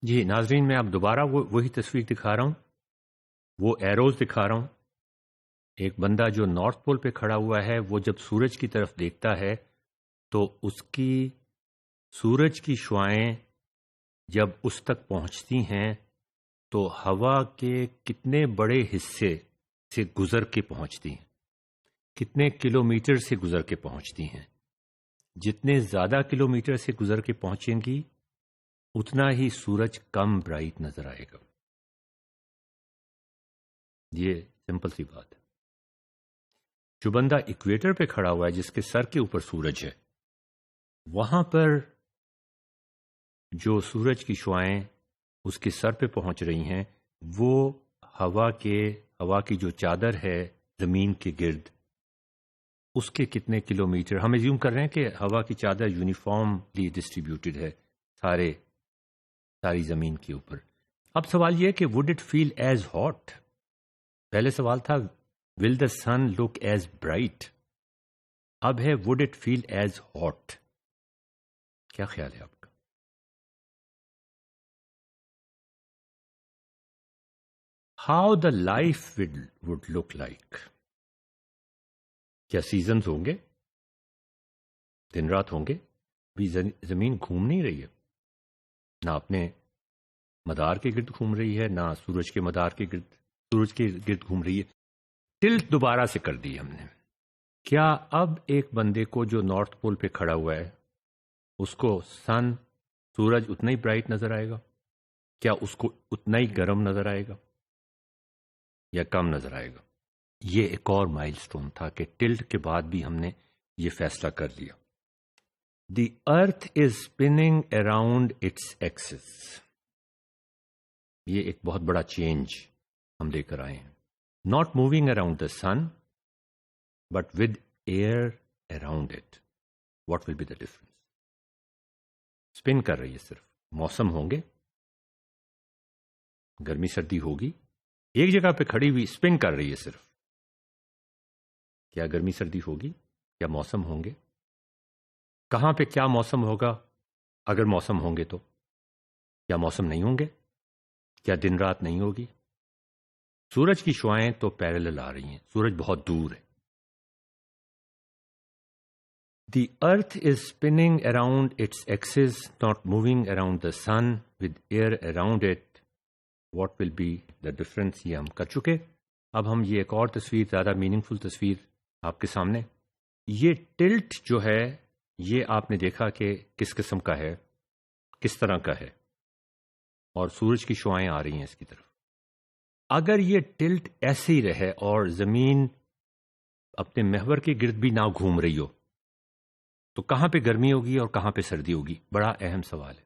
جی ناظرین، میں اب دوبارہ وہی تصویر دکھا رہا ہوں، وہ ایروز دکھا رہا ہوں. ایک بندہ جو نارتھ پول پہ کھڑا ہوا ہے، وہ جب سورج کی طرف دیکھتا ہے تو اس کی سورج کی شعاعیں جب اس تک پہنچتی ہیں تو ہوا کے کتنے بڑے حصے سے گزر کے پہنچتی ہیں، کتنے کلومیٹر سے گزر کے پہنچتی ہیں. جتنے زیادہ کلومیٹر سے گزر کے پہنچیں گی اتنا ہی سورج کم برائٹ نظر آئے گا. یہ سمپل سی بات ہے. جو بندہ ایکویٹر پہ کھڑا ہوا ہے، جس کے سر کے اوپر سورج ہے، وہاں پر جو سورج کی شعاعیں اس کے سر پہ پہنچ رہی ہیں، وہ ہوا کی جو چادر ہے زمین کے گرد، اس کے کتنے کلومیٹر، ہم ایزیوم کر رہے ہیں کہ ہوا کی چادر یونیفارملی ڈسٹریبیوٹڈ ہے ساری زمین کے اوپر. اب سوال یہ ہے کہ would it feel as hot? پہلے سوال تھا ول دا سن لک ایز برائٹ، اب ہے would it feel as hot. کیا خیال ہے آپ کا؟ How the life would look like? کیا سیزنز ہوں گے؟ دن رات ہوں گے؟ بھی زمین گھوم نہیں رہی ہے، نہ اپنے مدار کے گرد گھوم رہی ہے، نہ سورج کے گرد گھوم رہی ہے. ٹلٹ دوبارہ سے کر دی ہم نے. کیا اب ایک بندے کو جو نارتھ پول پہ کھڑا ہوا ہے، اس کو سورج اتنا ہی برائٹ نظر آئے گا؟ کیا اس کو اتنا ہی گرم نظر آئے گا یا کم نظر آئے گا؟ یہ ایک اور مائل سٹون تھا کہ ٹلٹ کے بعد بھی ہم نے یہ فیصلہ کر لیا. دی earth is spinning around its Axis. یہ ایک بہت بڑا چینج ہم لے کر آئے ہیں. Not moving around the sun but with air around it. What will be the difference? Spin کر رہی ہے. صرف موسم ہوں گے، گرمی سردی ہوگی. ایک جگہ پہ کھڑی ہوئی اسپن کر رہی ہے صرف. کیا گرمی سردی ہوگی؟ کیا موسم ہوں گے؟ کہاں پہ کیا موسم ہوگا؟ اگر موسم ہوں گے تو کیا موسم نہیں ہوں گے؟ کیا دن رات نہیں ہوگی؟ سورج کی شعاعیں تو پیرالل آ رہی ہیں، سورج بہت دور ہے. The earth is spinning around its axis not moving around the sun with air around it. What will be the difference? یہ ہم کر چکے. اب ہم یہ ایک اور تصویر، زیادہ میننگ فل تصویر آپ کے سامنے. یہ ٹلٹ جو ہے، یہ آپ نے دیکھا کہ کس قسم کا ہے، کس طرح کا ہے، اور سورج کی شعاعیں آ رہی ہیں اس کی طرف. اگر یہ ٹلٹ ایسے ہی رہے اور زمین اپنے محور کے گرد بھی نہ گھوم رہی ہو، تو کہاں پہ گرمی ہوگی اور کہاں پہ سردی ہوگی؟ بڑا اہم سوال ہے.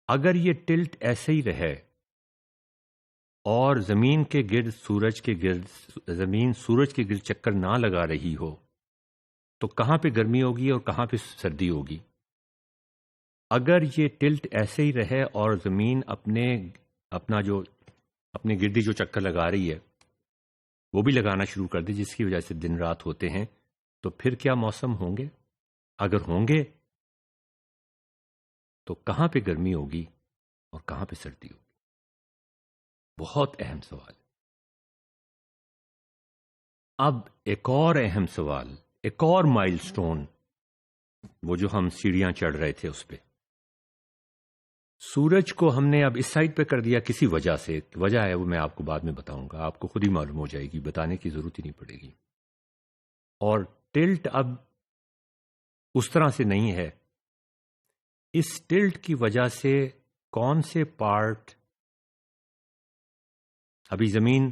اگر یہ ٹلٹ ایسے ہی رہے اور زمین کے گرد زمین سورج کے گرد چکر نہ لگا رہی ہو، تو کہاں پہ گرمی ہوگی اور کہاں پہ سردی ہوگی؟ اگر یہ ٹلٹ ایسے ہی رہے اور زمین اپنے گردی جو چکر لگا رہی ہے وہ بھی لگانا شروع کر دے، جس کی وجہ سے دن رات ہوتے ہیں، تو پھر کیا موسم ہوں گے؟ اگر ہوں گے تو کہاں پہ گرمی ہوگی اور کہاں پہ سردی ہوگی؟ بہت اہم سوال. اب ایک اور اہم سوال، ایک اور مائل سٹون، وہ جو ہم سیڑھیاں چڑھ رہے تھے اس پہ. سورج کو ہم نے اب اس سائڈ پہ کر دیا کسی وجہ سے. وجہ ہے وہ میں آپ کو بعد میں بتاؤں گا، آپ کو خود ہی معلوم ہو جائے گی، بتانے کی ضرورت ہی نہیں پڑے گی. اور ٹلٹ اب اس طرح سے نہیں ہے. اس ٹلٹ کی وجہ سے کون سے پارٹ، ابھی زمین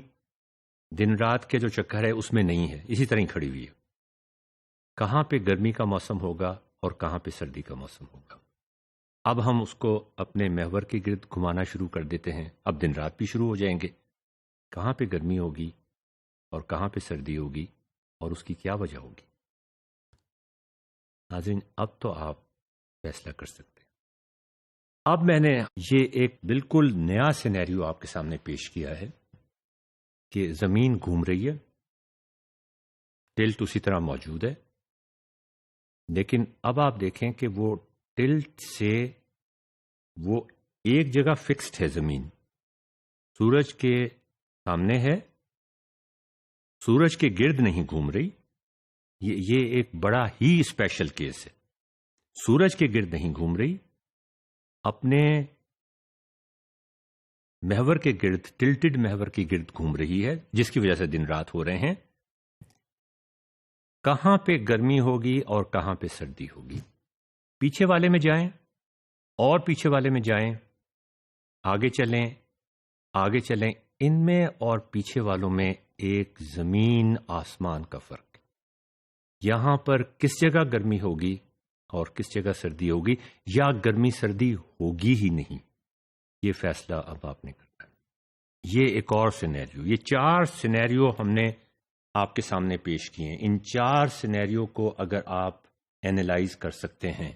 دن رات کے جو چکر ہے اس میں نہیں ہے، اسی طرح ہی کھڑی ہوئی ہے. کہاں پہ گرمی کا موسم ہوگا اور کہاں پہ سردی کا موسم ہوگا؟ اب ہم اس کو اپنے محور کے گرد گھمانا شروع کر دیتے ہیں. اب دن رات بھی شروع ہو جائیں گے. کہاں پہ گرمی ہوگی اور کہاں پہ سردی ہوگی اور اس کی کیا وجہ ہوگی؟ ناظرین، اب تو آپ فیصلہ کر سکتے ہیں. اب میں نے یہ ایک بالکل نیا سینیریو آپ کے سامنے پیش کیا ہے کہ زمین گھوم رہی ہے، ٹلٹ اسی طرح موجود ہے، لیکن اب آپ دیکھیں کہ وہ ٹلٹ سے وہ ایک جگہ فکسڈ ہے زمین، سورج کے سامنے ہے، سورج کے گرد نہیں گھوم رہی. یہ ایک بڑا ہی اسپیشل کیس ہے. سورج کے گرد نہیں گھوم رہی، اپنے محور کے گرد، ٹلٹڈ محور کے گرد گھوم رہی ہے، جس کی وجہ سے دن رات ہو رہے ہیں. کہاں پہ گرمی ہوگی اور کہاں پہ سردی ہوگی؟ پیچھے والے میں جائیں اور پیچھے والے میں جائیں، آگے چلیں، آگے چلیں، ان میں اور پیچھے والوں میں ایک زمین آسمان کا فرق. یہاں پر کس جگہ گرمی ہوگی اور کس جگہ سردی ہوگی، یا گرمی سردی ہوگی ہی نہیں، یہ فیصلہ اب آپ نے کرنا ہے. یہ ایک اور سینیریو، یہ 4 سینیریو ہم نے آپ کے سامنے پیش کیے ہیں. ان 4 سینیریو کو اگر آپ اینالائز کر سکتے ہیں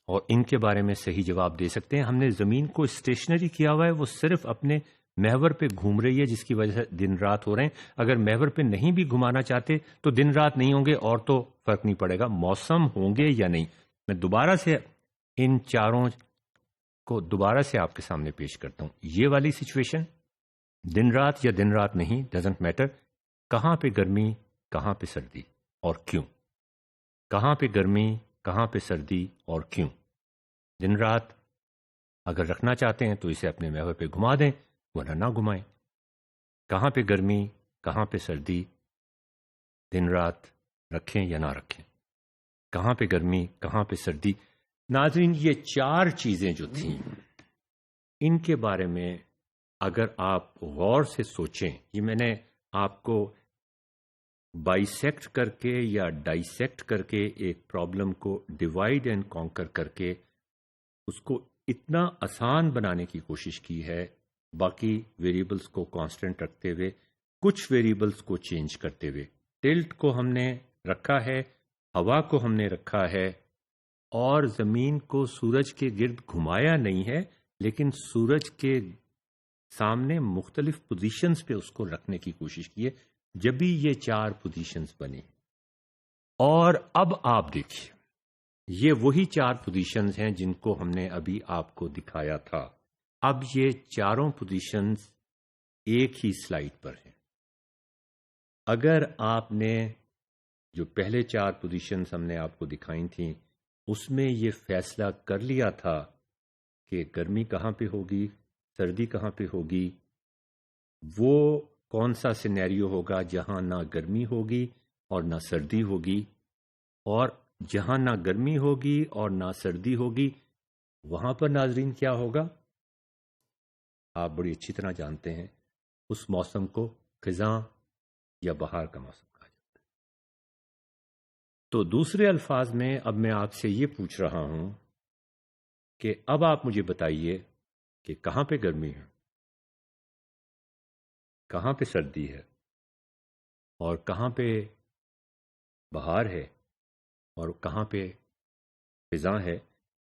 اور ان کے بارے میں صحیح جواب دے سکتے ہیں. ہم نے زمین کو اسٹیشنری کیا ہوا ہے، وہ صرف اپنے محور پہ گھوم رہی ہے، جس کی وجہ سے دن رات ہو رہے ہیں. اگر محور پہ نہیں بھی گھمانا چاہتے تو دن رات نہیں ہوں گے اور تو فرق نہیں پڑے گا، موسم ہوں گے یا نہیں. میں دوبارہ سے ان 4 کو دوبارہ سے آپ کے سامنے پیش کرتا ہوں. یہ والی سچویشن، دن رات یا دن رات نہیں، ڈزنٹ میٹر. کہاں پہ گرمی، کہاں پہ سردی اور کیوں؟ کہاں پہ گرمی، کہاں پہ سردی اور کیوں؟ دن رات اگر رکھنا چاہتے ہیں تو اسے اپنے محور پہ گھما دیں، ورنہ نہ گھمائیں. کہاں پہ گرمی، کہاں پہ سردی، دن رات رکھیں یا نہ رکھیں. کہاں پہ گرمی، کہاں پہ سردی. ناظرین، یہ 4 چیزیں جو تھیں، ان کے بارے میں اگر آپ غور سے سوچیں، یہ میں نے آپ کو بائیسیکٹ کر کے یا ڈائیسیکٹ کر کے ایک پرابلم کو ڈیوائڈ اینڈ کانکر کر کے اس کو اتنا آسان بنانے کی کوشش کی ہے، باقی ویریبلز کو کانسٹنٹ رکھتے ہوئے، کچھ ویریبلز کو چینج کرتے ہوئے. ٹلٹ کو ہم نے رکھا ہے، ہوا کو ہم نے رکھا ہے، اور زمین کو سورج کے گرد گھمایا نہیں ہے، لیکن سورج کے سامنے مختلف پوزیشنز پہ اس کو رکھنے کی کوشش کی ہے، جب بھی یہ 4 پوزیشنز بنی. اور اب آپ دیکھیے، یہ وہی 4 پوزیشنز ہیں جن کو ہم نے ابھی آپ کو دکھایا تھا. اب یہ 4 پوزیشنز ایک ہی سلائیڈ پر ہیں. اگر آپ نے جو پہلے 4 پوزیشنز ہم نے آپ کو دکھائی تھیں، اس میں یہ فیصلہ کر لیا تھا کہ گرمی کہاں پہ ہوگی، سردی کہاں پہ ہوگی، وہ کون سا سینیریو ہوگا جہاں نہ گرمی ہوگی اور نہ سردی ہوگی، اور جہاں نہ گرمی ہوگی اور نہ سردی ہوگی وہاں پر ناظرین کیا ہوگا؟ آپ بڑی اچھی طرح جانتے ہیں، اس موسم کو خزاں یا بہار کا موسم کہا جاتا ہے. تو دوسرے الفاظ میں اب میں آپ سے یہ پوچھ رہا ہوں کہ اب آپ مجھے بتائیے کہ کہاں پہ گرمی ہے، کہاں پہ سردی ہے، اور کہاں پہ بہار ہے، اور کہاں پہ خزاں ہے.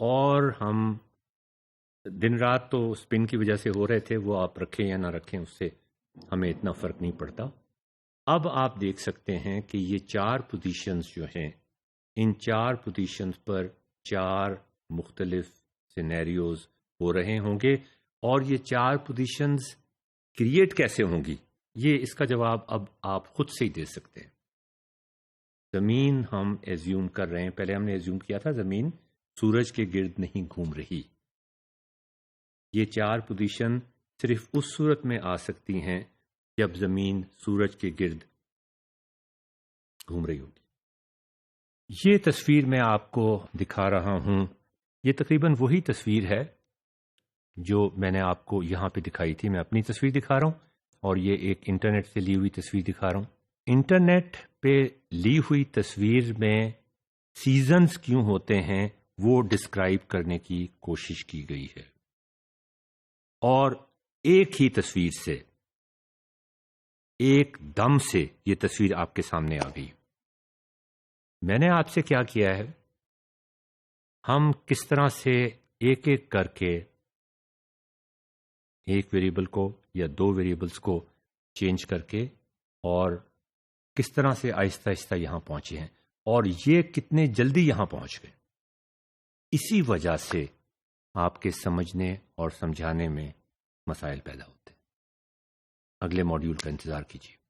اور ہم دن رات تو اسپن کی وجہ سے ہو رہے تھے، وہ آپ رکھیں یا نہ رکھیں اس سے ہمیں اتنا فرق نہیں پڑتا. اب آپ دیکھ سکتے ہیں کہ یہ 4 پوزیشنز جو ہیں، ان 4 پوزیشنز پر 4 مختلف سینیریوز ہو رہے ہوں گے. اور یہ 4 پوزیشنز کریٹ کیسے ہوں گی، یہ اس کا جواب اب آپ خود سے ہی دے سکتے ہیں. زمین ہم ایزیوم کر رہے ہیں، پہلے ہم نے ایزیوم کیا تھا زمین سورج کے گرد نہیں گھوم رہی. یہ 4 پوزیشن صرف اس صورت میں آ سکتی ہیں جب زمین سورج کے گرد گھوم رہی ہوگی. یہ تصویر میں آپ کو دکھا رہا ہوں، یہ تقریباً وہی تصویر ہے جو میں نے آپ کو یہاں پہ دکھائی تھی. میں اپنی تصویر دکھا رہا ہوں اور یہ ایک انٹرنیٹ سے لی ہوئی تصویر دکھا رہا ہوں. انٹرنیٹ پہ لی ہوئی تصویر میں سیزنز کیوں ہوتے ہیں وہ ڈسکرائب کرنے کی کوشش کی گئی ہے، اور ایک ہی تصویر سے، ایک دم سے یہ تصویر آپ کے سامنے آ گئی. میں نے آپ سے کیا کیا ہے، ہم کس طرح سے ایک ایک کر کے ایک ویریبل کو یا 2 ویریبلز کو چینج کر کے اور کس طرح سے آہستہ آہستہ یہاں پہنچے ہیں، اور یہ کتنے جلدی یہاں پہنچ گئے. اسی وجہ سے آپ کے سمجھنے اور سمجھانے میں مسائل پیدا ہوتے ہیں۔ اگلے ماڈیول کا انتظار کیجیے۔